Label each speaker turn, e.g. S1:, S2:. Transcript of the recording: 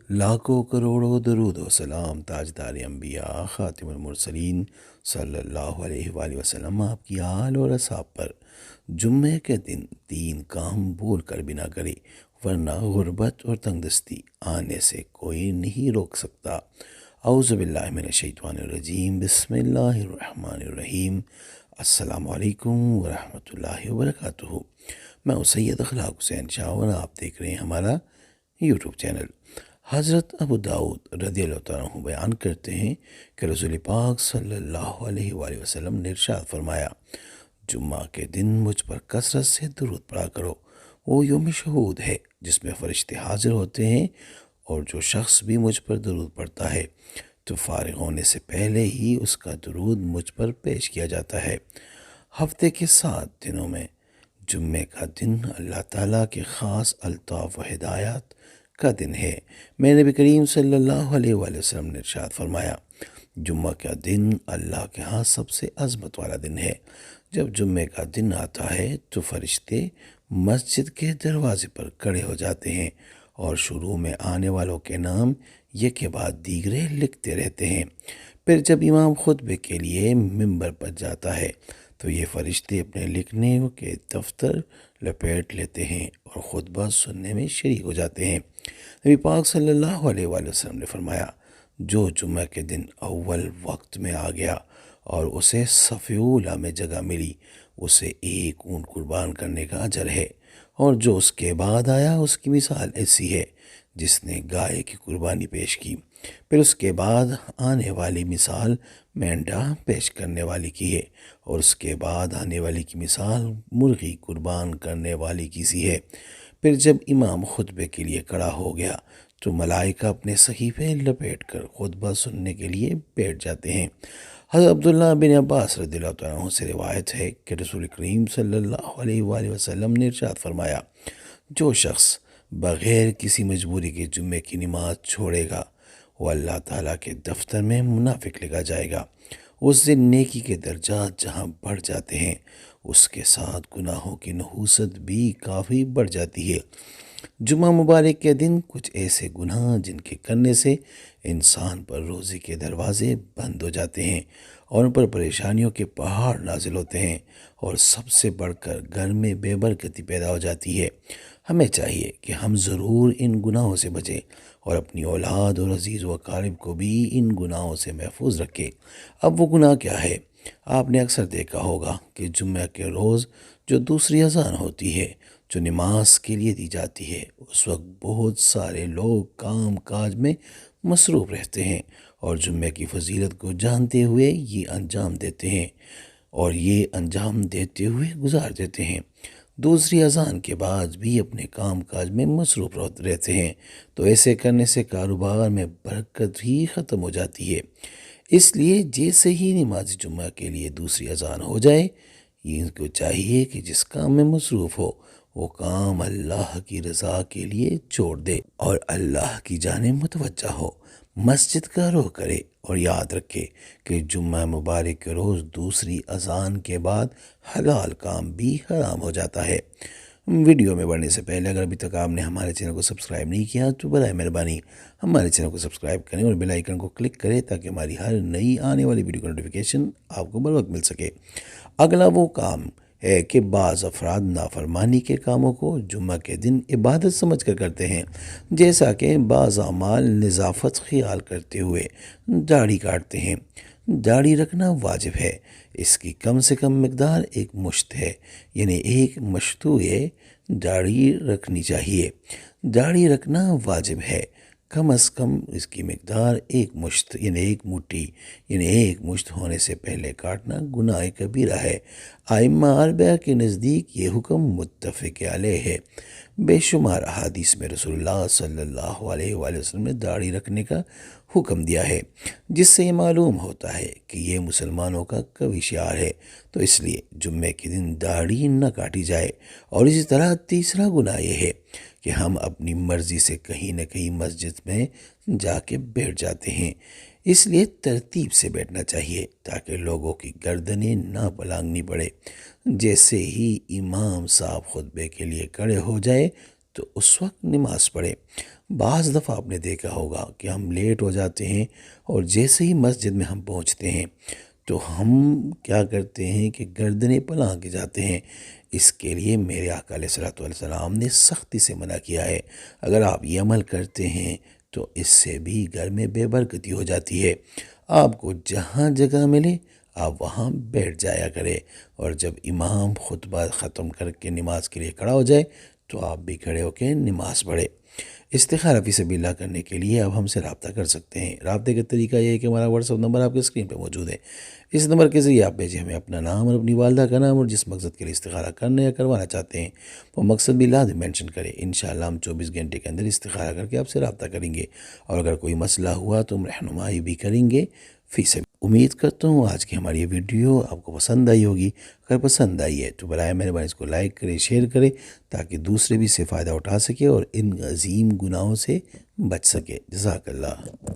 S1: لاکھوں کروڑوں درود و سلام تاجدار انبیاء خاتم المرسلین صلی اللہ علیہ وآلہ وسلم آپ کی آل اور اصحاب پر جمعے کے دن 3 کام بول کر بھی نہ کرے، ورنہ غربت اور تنگ دستی آنے سے کوئی نہیں روک سکتا۔ اعوذ باللہ من الشیطان الرجیم، بسم اللہ الرحمن الرحیم۔ السلام علیکم ورحمۃ اللہ وبرکاتہ۔ میں سید اخلاق حسین شاہ اور آپ دیکھ رہے ہیں ہمارا یوٹیوب چینل۔ حضرت ابو داؤد رضی اللہ تعالیٰ عنہ بیان کرتے ہیں کہ رسول پاک صلی اللہ علیہ وآلہ وسلم نے ارشاد فرمایا، جمعہ کے دن مجھ پر کثرت سے درود پڑھا کرو، وہ یوم شہود ہے جس میں فرشتے حاضر ہوتے ہیں، اور جو شخص بھی مجھ پر درود پڑھتا ہے تو فارغ ہونے سے پہلے ہی اس کا درود مجھ پر پیش کیا جاتا ہے۔ ہفتے کے 7 دنوں میں جمعے کا دن اللہ تعالیٰ کے خاص الطاف و ہدایات کا دن ہے۔ میں نبی کریم صلی اللہ علیہ وآلہ وسلم نے ارشاد فرمایا، جمعہ کا دن اللہ کے ہاں سب سے عظمت والا دن ہے۔ جب جمعے کا دن آتا ہے تو فرشتے مسجد کے دروازے پر کھڑے ہو جاتے ہیں اور شروع میں آنے والوں کے نام یک کے بعد دیگرے لکھتے رہتے ہیں۔ پھر جب امام خطبے کے لیے ممبر پر جاتا ہے تو یہ فرشتے اپنے لکھنے کے دفتر لپیٹ لیتے ہیں اور خطبہ سننے میں شریک ہو جاتے ہیں۔ نبی پاک صلی اللہ علیہ وآلہ وسلم نے فرمایا، جو جمعہ کے دن اول وقت میں آ گیا اور اسے صف اولیٰ میں جگہ ملی، اسے 1 اونٹ قربان کرنے کا اجر ہے، اور جو اس کے بعد آیا اس کی مثال ایسی ہے جس نے گائے کی قربانی پیش کی۔ پھر اس کے بعد آنے والی مثال مینڈا پیش کرنے والی کی ہے، اور اس کے بعد آنے والی کی مثال مرغی قربان کرنے والی کی سی ہے۔ پھر جب امام خطبے کے لیے کھڑا ہو گیا تو ملائکہ اپنے صحیفے لپیٹ کر خطبہ سننے کے لیے بیٹھ جاتے ہیں۔ حضرت عبداللہ بن عباس رضی اللہ تعالیٰ عنہ سے روایت ہے کہ رسول کریم صلی اللہ علیہ وآلہ وسلم نے ارشاد فرمایا، جو شخص بغیر کسی مجبوری کے جمعے کی نماز چھوڑے گا وہ اللہ تعالیٰ کے دفتر میں منافق لکھا جائے گا۔ اس دن نیکی کے درجات جہاں بڑھ جاتے ہیں، اس کے ساتھ گناہوں کی نحوست بھی کافی بڑھ جاتی ہے۔ جمعہ مبارک کے دن کچھ ایسے گناہ جن کے کرنے سے انسان پر روزی کے دروازے بند ہو جاتے ہیں اور ان پر پریشانیوں کے پہاڑ نازل ہوتے ہیں، اور سب سے بڑھ کر گھر میں بے برکتی پیدا ہو جاتی ہے۔ ہمیں چاہیے کہ ہم ضرور ان گناہوں سے بچیں اور اپنی اولاد اور عزیز و اقارب کو بھی ان گناہوں سے محفوظ رکھیں۔ اب وہ گناہ کیا ہے؟ آپ نے اکثر دیکھا ہوگا کہ جمعہ کے روز جو دوسری اذان ہوتی ہے، جو نماز کے لیے دی جاتی ہے، اس وقت بہت سارے لوگ کام کاج میں مصروف رہتے ہیں اور جمعہ کی فضیلت کو جانتے ہوئے یہ انجام دیتے ہیں اور یہ انجام دیتے ہوئے گزار دیتے ہیں۔ دوسری اذان کے بعد بھی اپنے کام کاج میں مصروف رہتے ہیں، تو ایسے کرنے سے کاروبار میں برکت ہی ختم ہو جاتی ہے۔ اس لیے جیسے ہی نماز جمعہ کے لیے دوسری اذان ہو جائے، ان کو چاہیے کہ جس کام میں مصروف ہو وہ کام اللہ کی رضا کے لیے چھوڑ دے اور اللہ کی جانب متوجہ ہو، مسجد کا رخ کرے، اور یاد رکھے کہ جمعہ مبارک کے روز دوسری اذان کے بعد حلال کام بھی حرام ہو جاتا ہے۔ ویڈیو میں بڑھنے سے پہلے اگر ابھی تک آپ نے ہمارے چینل کو سبسکرائب نہیں کیا تو برائے مہربانی ہمارے چینل کو سبسکرائب کریں اور بیل آئیکن کو کلک کریں تاکہ ہماری ہر نئی آنے والی ویڈیو کا نوٹیفیکیشن آپ کو بروقت مل سکے۔ اگلا وہ کام ہے کہ بعض افراد نافرمانی کے کاموں کو جمعہ کے دن عبادت سمجھ کر کرتے ہیں، جیسا کہ بعض اعمال نظافت خیال کرتے ہوئے داڑھی کاٹتے ہیں۔ داڑھی رکھنا واجب ہے، اس کی کم سے کم مقدار 1 مشت ہے، یعنی 1 مشطوے داڑھی رکھنی چاہیے۔ داڑھی رکھنا واجب ہے، کم از کم اس کی مقدار 1 مشت یعنی 1 مٹھی یعنی 1 مشت ہونے سے پہلے کاٹنا گناہ کبیرہ ہے۔ ائمہ 4 کے نزدیک یہ حکم متفق علیہ ہے۔ بے شمار احادیث میں رسول اللہ صلی اللہ علیہ وآلہ وسلم نے داڑھی رکھنے کا حکم دیا ہے، جس سے یہ معلوم ہوتا ہے کہ یہ مسلمانوں کا قوی شعار ہے، تو اس لیے جمعے کے دن داڑھی نہ کاٹی جائے۔ اور اسی طرح تیسرا گناہ یہ ہے کہ ہم اپنی مرضی سے کہیں نہ کہیں مسجد میں جا کے بیٹھ جاتے ہیں۔ اس لیے ترتیب سے بیٹھنا چاہیے تاکہ لوگوں کی گردنیں نہ پلانگنی پڑے۔ جیسے ہی امام صاحب خطبے کے لیے کھڑے ہو جائے تو اس وقت نماز پڑھے، بعض دفعہ آپ نے دیکھا ہوگا کہ ہم لیٹ ہو جاتے ہیں اور جیسے ہی مسجد میں ہم پہنچتے ہیں تو ہم کیا کرتے ہیں کہ گردنیں پلانگ کے جاتے ہیں۔ اس کے لیے میرے آقا علیہ الصلوۃ والسلام نے سختی سے منع کیا ہے۔ اگر آپ یہ عمل کرتے ہیں تو اس سے بھی گھر میں بے برکتی ہو جاتی ہے۔ آپ کو جہاں جگہ ملے آپ وہاں بیٹھ جایا کرے، اور جب امام خطبہ ختم کر کے نماز کے لیے کھڑا ہو جائے تو آپ بھی کھڑے ہو کے نماز پڑھے۔ استخارہ فی سبیل اللہ کرنے کے لیے آپ ہم سے رابطہ کر سکتے ہیں۔ رابطے کا طریقہ یہ ہے کہ ہمارا واٹس ایپ نمبر آپ کے اسکرین پہ موجود ہے۔ اس نمبر کے ذریعے آپ بھیجیں ہمیں اپنا نام اور اپنی والدہ کا نام، اور جس مقصد کے لیے استخارہ کرنا یا کروانا چاہتے ہیں وہ مقصد بھی لازم مینشن کریں۔ انشاءاللہ ہم 24 گھنٹے کے اندر استخارہ کر کے آپ سے رابطہ کریں گے، اور اگر کوئی مسئلہ ہوا تو ہم رہنمائی بھی کریں گے فی سبیل۔ امید کرتا ہوں آج کی ہماری یہ ویڈیو آپ کو پسند آئی ہوگی۔ اگر پسند آئی ہے تو برائے مہربانی اس کو لائک کریں، شیئر کریں، تاکہ دوسرے بھی اس سے فائدہ اٹھا سکے اور ان عظیم گناہوں سے بچ سکے۔ جزاک اللہ۔